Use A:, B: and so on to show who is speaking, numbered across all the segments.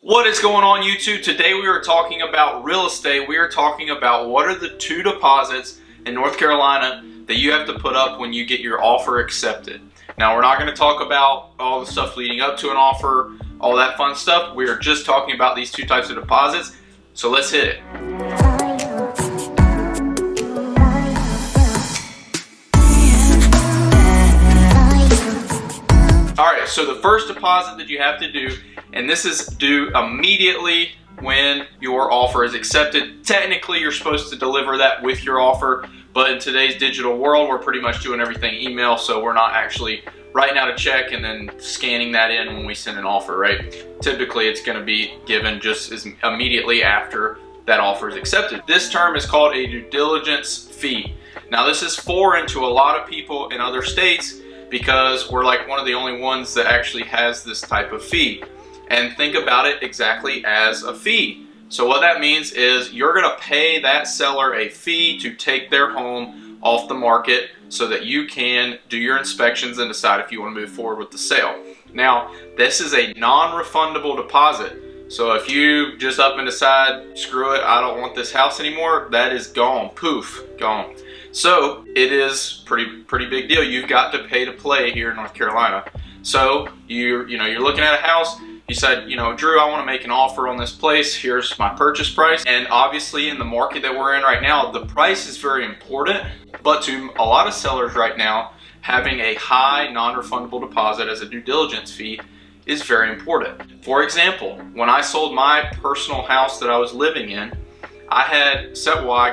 A: What is going on, YouTube? Today we are talking about real estate. We are talking about what are the 2 deposits in North Carolina that you have to put up when you get your offer accepted. Now, we're not going to talk about all the stuff leading up to an offer, all that fun stuff. We are just talking about these 2 types of deposits. So let's hit it. Alright, so the first deposit that you have to do, and this is due immediately when your offer is accepted. Technically, you're supposed to deliver that with your offer, but in today's digital world, we're pretty much doing everything email, so we're not actually writing out a check and then scanning that in when we send an offer, right? Typically, it's going to be given just as immediately after that offer is accepted. This term is called a due diligence fee. Now, this is foreign to a lot of people in other states, because we're like one of the only ones that actually has this type of fee. And think about it exactly as a fee. So what that means is you're gonna pay that seller a fee to take their home off the market so that you can do your inspections and decide if you want to move forward with the sale. Now, this is a non-refundable deposit. So if you just up and decide, screw it, I don't want this house anymore, that is gone, poof, gone. So it is pretty big deal. You've got to pay to play here in North Carolina. So you're looking at a house. You said, Drew, I want to make an offer on this place. Here's my purchase price. And obviously, in the market that we're in right now, the price is very important. But to a lot of sellers right now, having a high non-refundable deposit as a due diligence fee is very important. For example, when I sold my personal house that I was living in, I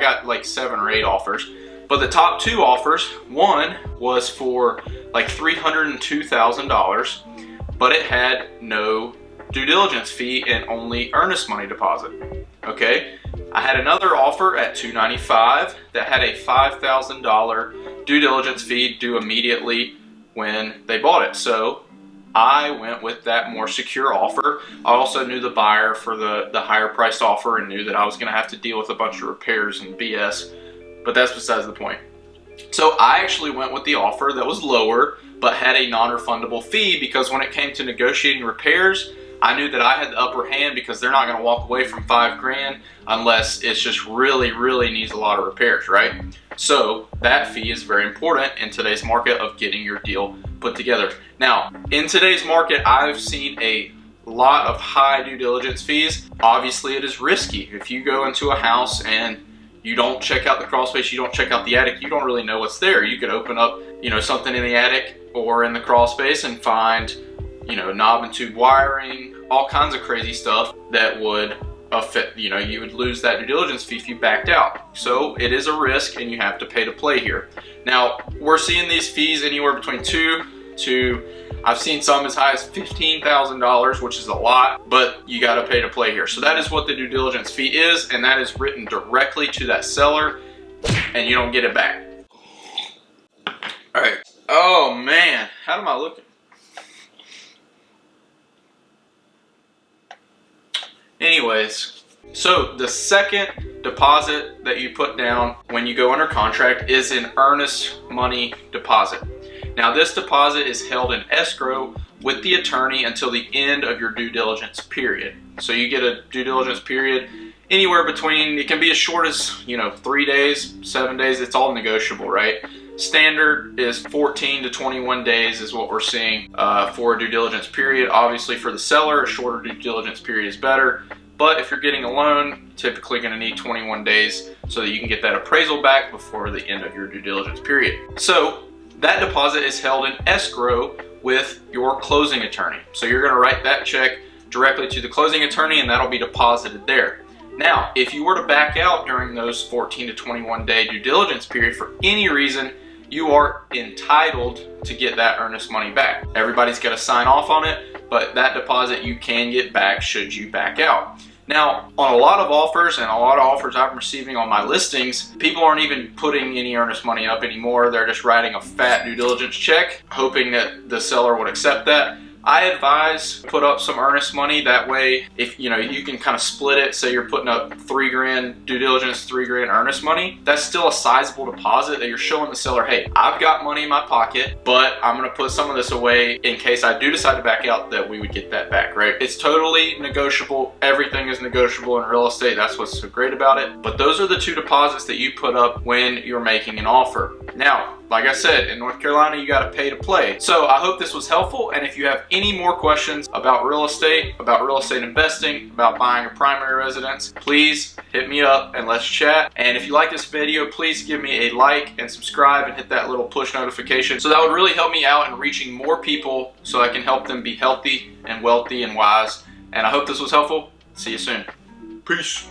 A: got like 7 or 8 offers. But the top 2 offers, one was for like $302,000, but it had no due diligence fee and only earnest money deposit. Okay, I had another offer at $295,000 that had a $5,000 due diligence fee due immediately when they bought it. So I went with that more secure offer. I also knew the buyer for the higher priced offer and knew that I was going to have to deal with a bunch of repairs and BS. But that's besides the point. So I actually went with the offer that was lower but had a non-refundable fee, because when it came to negotiating repairs, I knew that I had the upper hand, because they're not going to walk away from $5 grand unless it's just really needs a lot of repairs, right? So that fee is very important in today's market of getting your deal put together. Now, in today's market, I've seen a lot of high due diligence fees. Obviously, it is risky. If you go into a house and you don't check out the crawl space, you don't check out the attic, you don't really know what's there. You could open up, something in the attic or in the crawl space and find, knob and tube wiring, all kinds of crazy stuff that would affect, you would lose that due diligence fee if you backed out. So it is a risk and you have to pay to play here. Now, we're seeing these fees anywhere between I've seen some as high as $15,000, which is a lot, but you got to pay to play here. So that is what the due diligence fee is, and that is written directly to that seller, and you don't get it back. All right. Oh man, how am I looking? Anyways, so the second deposit that you put down when you go under contract is an earnest money deposit. Now, this deposit is held in escrow with the attorney until the end of your due diligence period. So you get a due diligence period anywhere between, it can be as short as 3 days, 7 days, it's all negotiable, right? Standard is 14 to 21 days is what we're seeing for a due diligence period. Obviously, for the seller, a shorter due diligence period is better. But if you're getting a loan, typically going to need 21 days so that you can get that appraisal back before the end of your due diligence period. So that deposit is held in escrow with your closing attorney. So you're going to write that check directly to the closing attorney, and that'll be deposited there. Now, if you were to back out during those 14 to 21 day due diligence period for any reason, you are entitled to get that earnest money back. Everybody's got to sign off on it, but that deposit you can get back should you back out. Now, on a lot of offers and a lot of offers I'm receiving on my listings, people aren't even putting any earnest money up anymore. They're just writing a fat due diligence check, hoping that the seller would accept that. I advise put up some earnest money. That way, if you know, you can kind of split it. Say you're putting up $3,000 due diligence, $3,000 earnest money. That's still a sizable deposit that you're showing the seller, hey, I've got money in my pocket, but I'm gonna put some of this away in case I do decide to back out, that we would get that back, right? It's totally negotiable. Everything is negotiable in real estate. That's what's so great about it. But those are the two deposits that you put up when you're making an offer. Now, like I said, in North Carolina, you got to pay to play. So I hope this was helpful. And if you have any more questions about real estate investing, about buying a primary residence, please hit me up and let's chat. And if you like this video, please give me a like and subscribe and hit that little push notification. So that would really help me out in reaching more people so I can help them be healthy and wealthy and wise. And I hope this was helpful. See you soon. Peace.